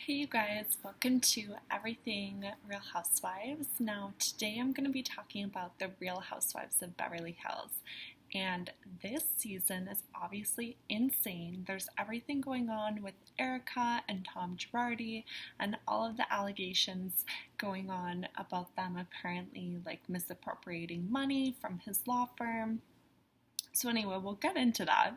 Hey you guys, welcome to Everything Real Housewives. Now today I'm going to be talking about the Real Housewives of Beverly Hills. And this season is obviously insane. There's everything going on with Erika and Tom Girardi and all of the allegations going on about them apparently misappropriating money from his law firm. So anyway, we'll get into that,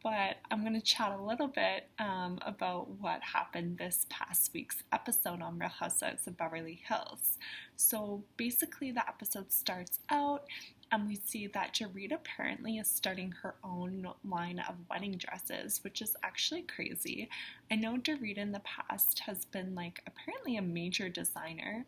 but I'm going to chat a little bit about what happened this past week's episode on Real Housewives of Beverly Hills. So basically the episode starts out and we see that Dorit apparently is starting her own line of wedding dresses, which is actually crazy. I know Dorit in the past has been apparently a major designer.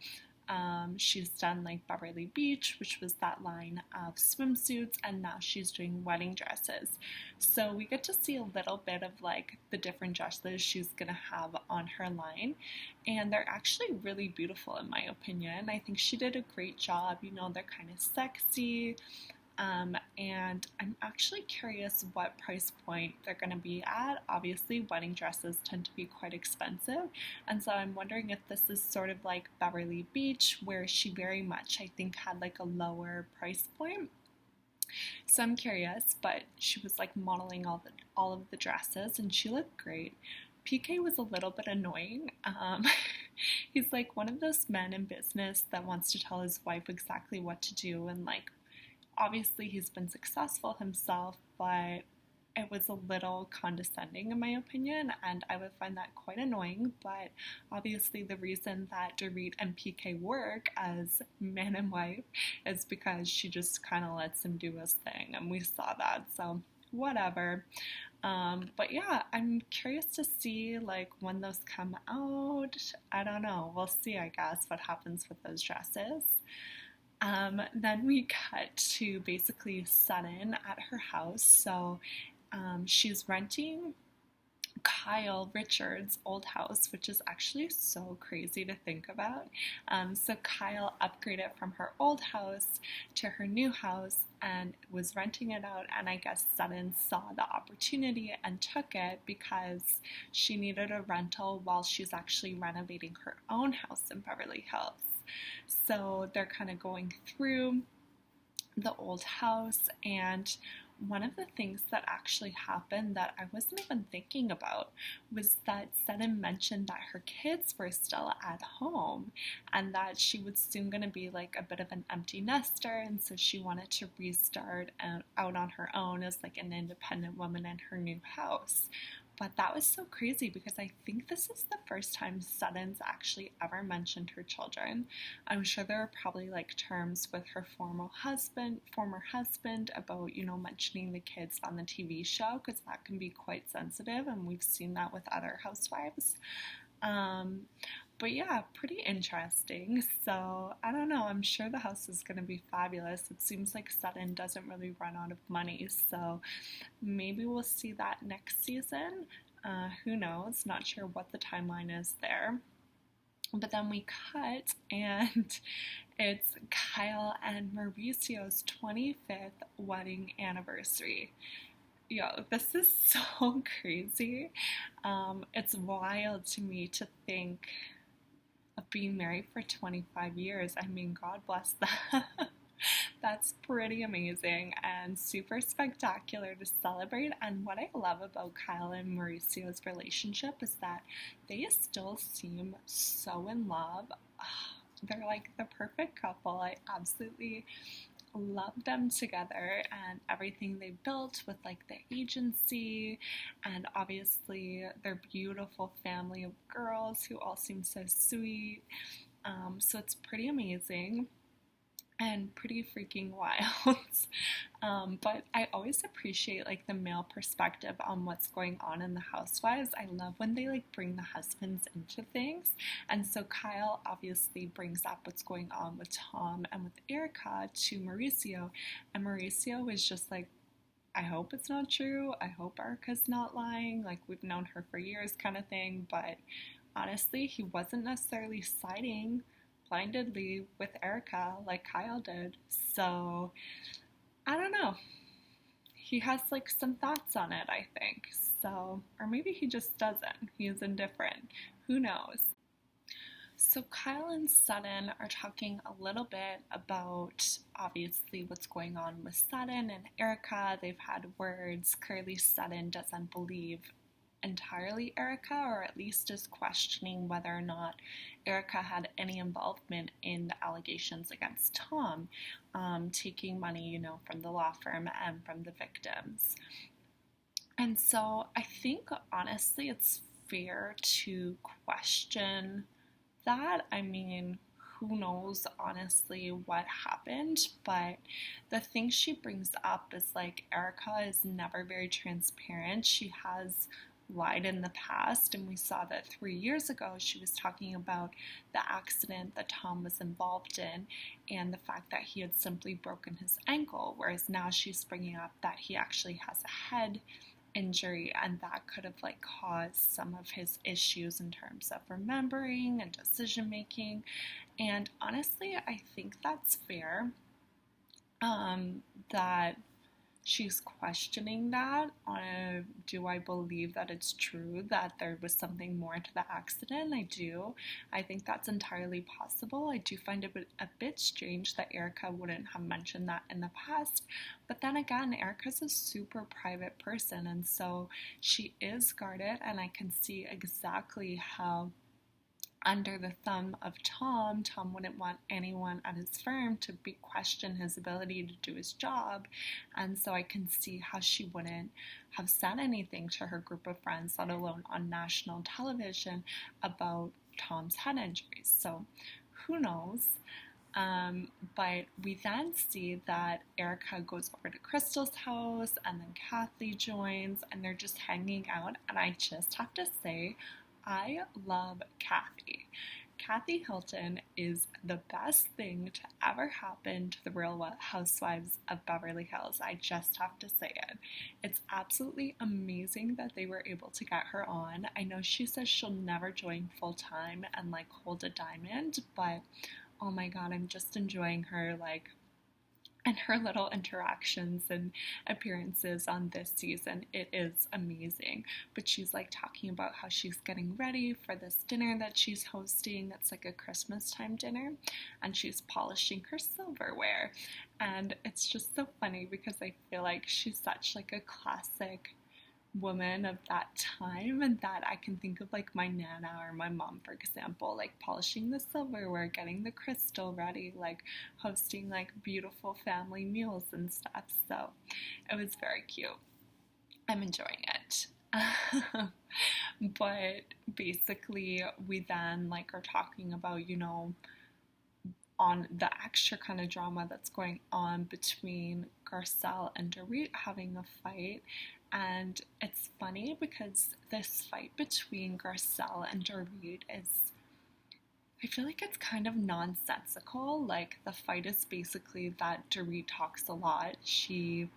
She's done Beverly Beach, which was that line of swimsuits, and now she's doing wedding dresses. So we get to see a little bit of the different dresses she's gonna have on her line, and they're actually really beautiful in my opinion. I think she did a great job. You know, they're kind of sexy. And I'm actually curious what price point they're going to be at. Obviously, wedding dresses tend to be quite expensive, and so I'm wondering if this is sort of like Beverly Beach, where she very much, I think, had a lower price point. So I'm curious, but she was modeling all of the dresses, and she looked great. PK was a little bit annoying. He's one of those men in business that wants to tell his wife exactly what to do, and obviously he's been successful himself, but it was a little condescending in my opinion, and I would find that quite annoying. But obviously the reason that Dorit and PK work as man and wife is because she just kind of lets him do his thing, and we saw that, so whatever. But yeah, I'm curious to see when those come out. I don't know, we'll see, I guess, what happens with those dresses. Then we cut to basically Sutton at her house. So she's renting Kyle Richards' old house, which is actually so crazy to think about. So Kyle upgraded from her old house to her new house and was renting it out, and I guess Sutton saw the opportunity and took it because she needed a rental while she's actually renovating her own house in Beverly Hills. So they're kind of going through the old house, and one of the things that actually happened that I wasn't even thinking about was that Sutton mentioned that her kids were still at home and that she was soon going to be a bit of an empty nester, and so she wanted to restart out on her own as an independent woman in her new house. But that was so crazy because I think this is the first time Sutton's actually ever mentioned her children. I'm sure there are probably terms with her former husband about, mentioning the kids on the TV show, because that can be quite sensitive, and we've seen that with other housewives. But yeah, pretty interesting. So I don't know, I'm sure the house is going to be fabulous. It seems like Sutton doesn't really run out of money, so maybe we'll see that next season. Who knows? Not sure what the timeline is there. But then we cut, and it's Kyle and Mauricio's 25th wedding anniversary. Yo, this is so crazy. It's wild to me to think of being married for 25 years. I mean, God bless them. That's pretty amazing and super spectacular to celebrate. And what I love about Kyle and Mauricio's relationship is that they still seem so in love. They're the perfect couple. I absolutely love them together and everything they built with the agency, and obviously their beautiful family of girls who all seem so sweet. So it's pretty amazing and pretty freaking wild. But I always appreciate the male perspective on what's going on in the housewives. I love when they bring the husbands into things, and so Kyle obviously brings up what's going on with Tom and with Erika to Mauricio, and Mauricio is just I hope it's not true, I hope Erika's not lying, we've known her for years kind of thing. But honestly, he wasn't necessarily siding blindly with Erika like Kyle did. So I don't know. He has some thoughts on it, I think. So, or maybe he just doesn't. He is indifferent. Who knows? So Kyle and Sutton are talking a little bit about obviously what's going on with Sutton and Erika. They've had words. Clearly Sutton doesn't believe entirely Erika, or at least is questioning whether or not Erika had any involvement in the allegations against Tom, taking money, from the law firm and from the victims. And so I think honestly it's fair to question that. I mean, who knows honestly what happened, but the thing she brings up is like Erika is never very transparent. She has lied in the past, and we saw that 3 years ago she was talking about the accident that Tom was involved in and the fact that he had simply broken his ankle, whereas now she's bringing up that he actually has a head injury, and that could have caused some of his issues in terms of remembering and decision making. And honestly, I think that's fair, that she's questioning that. Do I believe that it's true that there was something more to the accident? I do. I think that's entirely possible. I do find it a bit strange that Erika wouldn't have mentioned that in the past. But then again, Erika's a super private person, and so she is guarded, and I can see exactly how under the thumb of Tom wouldn't want anyone at his firm to question his ability to do his job. And so I can see how she wouldn't have said anything to her group of friends, let alone on national television, about Tom's head injuries. So who knows? But we then see that Erika goes over to Crystal's house, and then Kathy joins, and they're just hanging out. And I just have to say, I love Kathy. Kathy Hilton is the best thing to ever happen to the Real Housewives of Beverly Hills. I just have to say it. It's absolutely amazing that they were able to get her on. I know she says she'll never join full time and hold a diamond, but oh my god, I'm just enjoying her and her little interactions and appearances on this season. It is amazing. But she's talking about how she's getting ready for this dinner that she's hosting. It's a Christmas time dinner, and she's polishing her silverware. And it's just so funny because I feel like she's such a classic woman of that time, and that I can think of my nana or my mom, for example, polishing the silverware, getting the crystal ready, hosting beautiful family meals and stuff. So it was very cute. I'm enjoying it. But basically we then are talking about on the extra kind of drama that's going on between Garcelle and Dorit having a fight. And it's funny because this fight between Garcelle and Dorit I feel like it's kind of nonsensical. The fight is basically that Dorit talks a lot. She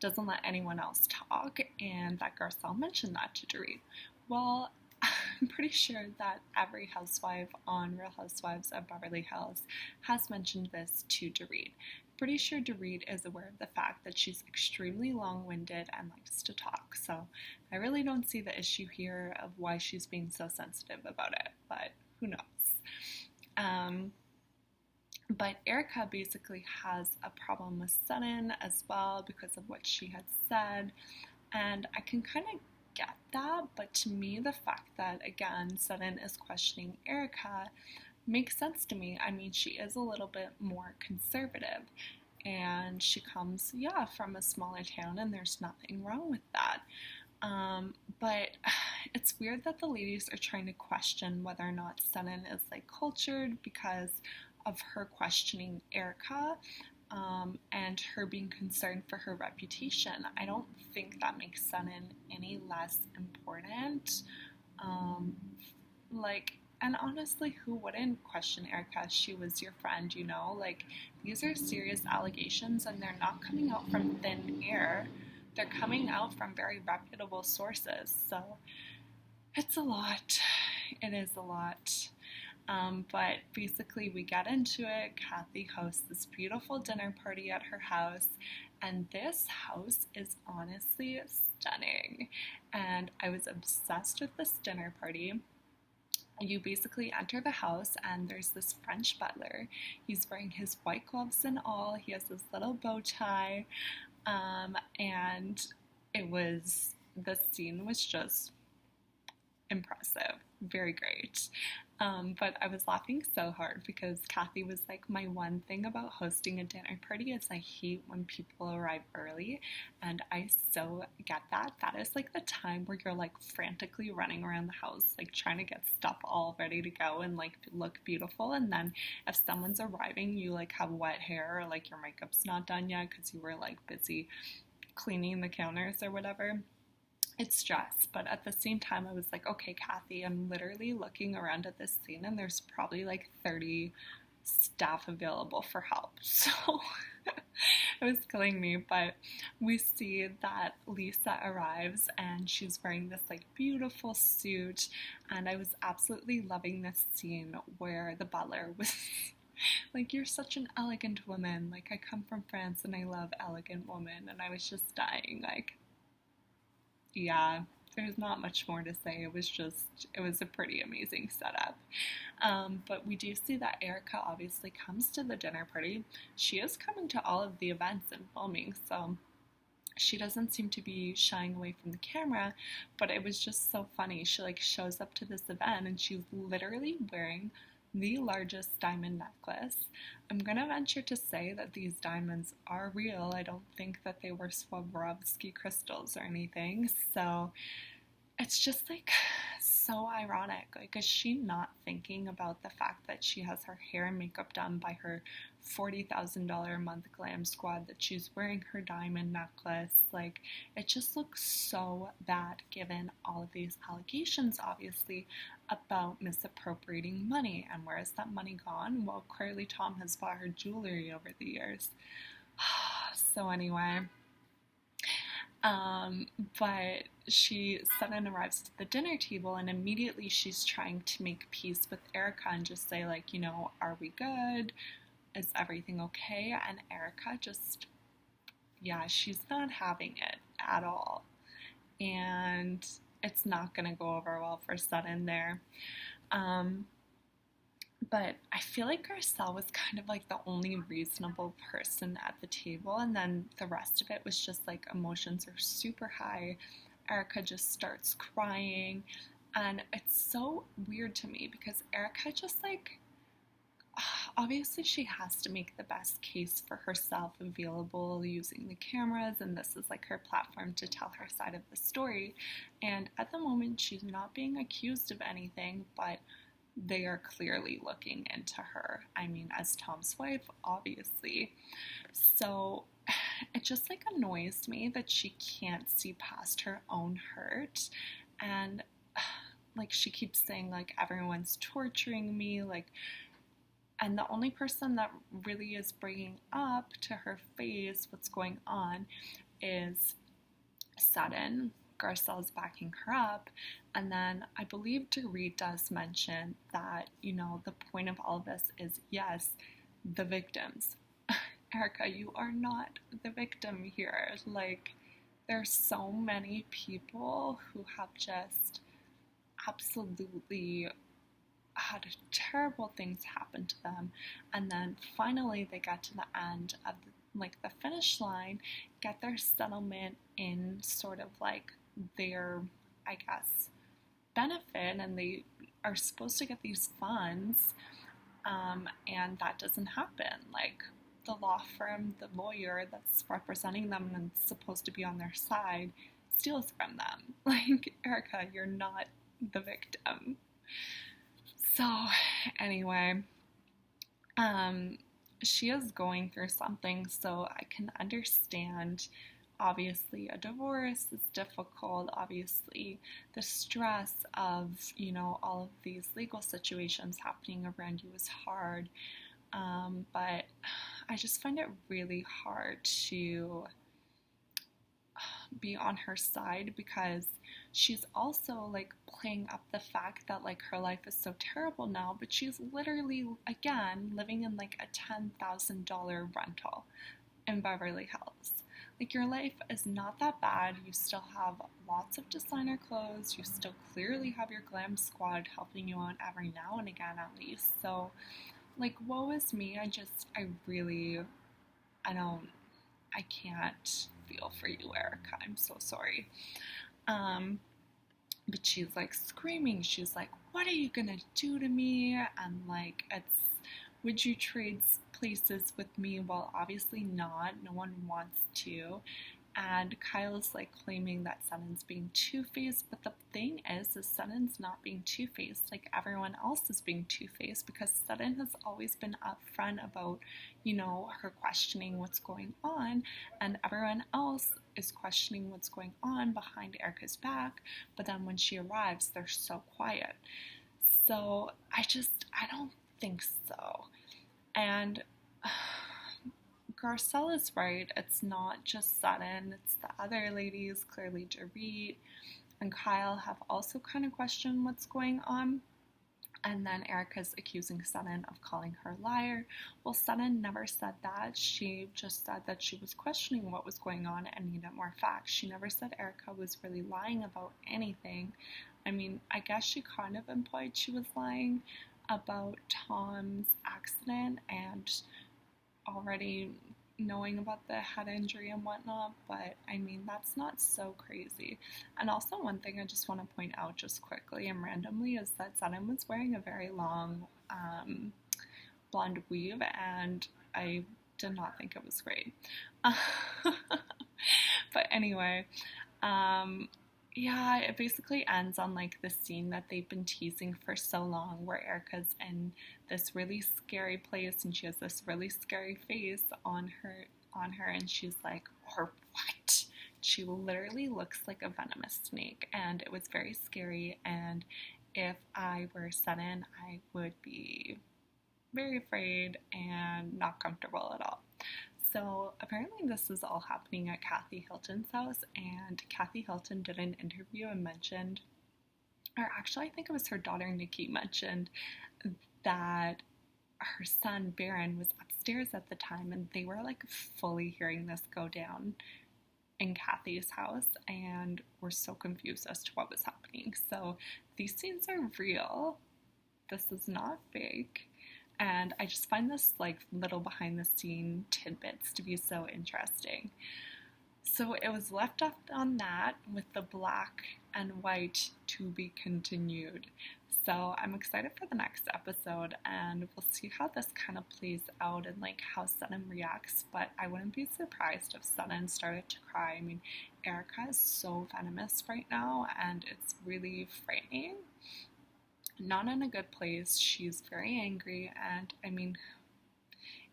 doesn't let anyone else talk, and that Garcelle mentioned that to Dorit. Well, I'm pretty sure that every housewife on Real Housewives of Beverly Hills has mentioned this to Dorit. Pretty sure Dorit is aware of the fact that she's extremely long-winded and likes to talk. So I really don't see the issue here of why she's being so sensitive about it, but who knows? But Erika basically has a problem with Sutton as well because of what she had said, and I can kind of get that, but to me the fact that again Sutton is questioning Erika makes sense to me. I mean, she is a little bit more conservative, and she comes from a smaller town, and there's nothing wrong with that. But it's weird that the ladies are trying to question whether or not Sutton is cultured because of her questioning Erika, and her being concerned for her reputation. I don't think that makes Sutton any less important. And honestly, who wouldn't question Erika? She was your friend, these are serious allegations, and they're not coming out from thin air. They're coming out from very reputable sources. So it's a lot. It is a lot. But basically we get into it. Kathy hosts this beautiful dinner party at her house, and this house is honestly stunning. And I was obsessed with this dinner party. You basically enter the house and there's this French butler. He's wearing his white gloves and all. He has this little bow tie. And the scene was just impressive, very great. But I was laughing so hard because Kathy was like, my one thing about hosting a dinner party is I hate when people arrive early, and I so get that. That is like the time where you're like frantically running around the house, like trying to get stuff all ready to go and like look beautiful, and then if someone's arriving, you like have wet hair or like your makeup's not done yet because you were like busy cleaning the counters or whatever. It's stress, but at the same time, I was like, okay, Kathy, I'm literally looking around at this scene and there's probably like 30 staff available for help. So it was killing me, but we see that Lisa arrives and she's wearing this like beautiful suit, and I was absolutely loving this scene where the butler was like, you're such an elegant woman. Like, I come from France and I love elegant women, and I was just dying, like, yeah, there's not much more to say. It was a pretty amazing setup. But we do see that Erika obviously comes to the dinner party. She is coming to all of the events and filming, so she doesn't seem to be shying away from the camera, but it was just so funny. She like shows up to this event and she's literally wearing the largest diamond necklace. I'm gonna venture to say that these diamonds are real. I don't think that they were Swarovski crystals or anything. So it's just like so ironic. Like, is she not thinking about the fact that she has her hair and makeup done by her $40,000 a month glam squad, that she's wearing her diamond necklace? Like, it just looks so bad given all of these allegations, obviously, about misappropriating money. And where is that money gone? Well, clearly Tom has bought her jewelry over the years. So anyway, but she suddenly arrives to the dinner table, and immediately she's trying to make peace with Erika and just say, like, you know, are we good? Is everything okay? And Erika just, yeah, she's not having it at all. And it's not going to go over well for Sutton there. But I feel like Garcelle was kind of like the only reasonable person at the table, and then the rest of it was just like emotions are super high. Erika just starts crying, and it's so weird to me because Erika just like, obviously she has to make the best case for herself available using the cameras, and this is like her platform to tell her side of the story. And at the moment she's not being accused of anything, but they are clearly looking into her. I mean, as Tom's wife, obviously. So it just like annoys me that she can't see past her own hurt, and like she keeps saying like everyone's torturing me, like, and the only person that really is bringing up to her face what's going on is Sutton. Garcelle's backing her up, and then I believe Dorit does mention that, you know, the point of all of this is, yes, the victims. Erika, you are not the victim here. Like, there's so many people who have just absolutely had terrible things happen to them, and then finally they get to the end of the finish line, get their settlement in sort of like their, I guess, benefit, and they are supposed to get these funds, and that doesn't happen. Like, the law firm, the lawyer that's representing them and supposed to be on their side steals from them. Like, Erika, you're not the victim. So anyway, she is going through something, so I can understand. Obviously, a divorce is difficult. Obviously, the stress of, you know, all of these legal situations happening around you is hard. But I just find it really hard to be on her side because she's also like playing up the fact that like her life is so terrible now, but she's literally again living in like a $10,000 rental in Beverly Hills. Like, your life is not that bad. You still have lots of designer clothes. You still clearly have your glam squad helping you out every now and again, at least. So, like, woe is me. I can't feel for you, Erika. I'm so sorry. But she's like screaming. She's like, what are you gonna do to me? And like, would you trade places with me? Well, obviously not. No one wants to. And Kyle's like claiming that Sutton's being two-faced, but the thing is Sutton's not being two-faced. Like, everyone else is being two-faced, because Sutton has always been upfront about, her questioning what's going on, and everyone else is questioning what's going on behind Erika's back, but then when she arrives, they're so quiet. So I don't think so. And Garcelle is right. It's not just Sutton. It's the other ladies. Clearly Dorit and Kyle have also kind of questioned what's going on. And then Erika's accusing Sutton of calling her a liar. Well, Sutton never said that. She just said that she was questioning what was going on and needed more facts. She never said Erika was really lying about anything. I mean, I guess she kind of implied she was lying about Tom's accident and already knowing about the head injury and whatnot, but I mean, that's not so crazy. And also, one thing I just want to point out just quickly and randomly is that Sutton was wearing a very long blonde weave, and I did not think it was great. But anyway, yeah, it basically ends on like the scene that they've been teasing for so long, where Erika's in this really scary place and she has this really scary face on her, and she's like, or what? She literally looks like a venomous snake, and it was very scary. And if I were Sutton, I would be very afraid and not comfortable at all. So apparently this is all happening at Kathy Hilton's house, and Kathy Hilton did an interview and mentioned, or actually I think it was her daughter Nikki mentioned, that her son Baron was upstairs at the time, and they were like fully hearing this go down in Kathy's house and were so confused as to what was happening. So these scenes are real. This is not fake. And I just find this like little behind the scene tidbits to be so interesting. So it was left up on that, with the black and white to be continued. So I'm excited for the next episode, and we'll see how this kind of plays out and like how Sutton reacts. But I wouldn't be surprised if Sutton started to cry. I mean, Erika is so venomous right now, and it's really frightening. Not in a good place. She's very angry, and I mean,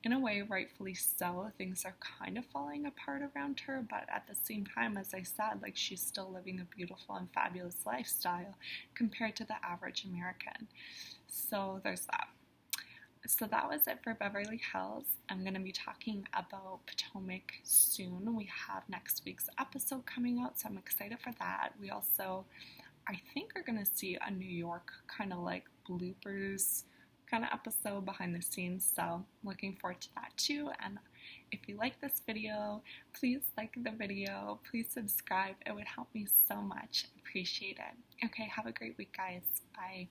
in a way, rightfully so. Things are kind of falling apart around her, but at the same time, as I said, like, she's still living a beautiful and fabulous lifestyle compared to the average American. So there's that. So that was it for Beverly Hills. I'm going to be talking about Potomac soon. We have next week's episode coming out, so I'm excited for that. We also, I think, we're going to see a New York kind of like bloopers kind of episode behind the scenes, so looking forward to that too. And if you like this video, please like the video, please subscribe. It would help me so much. Appreciate it. Okay, have a great week, guys. Bye.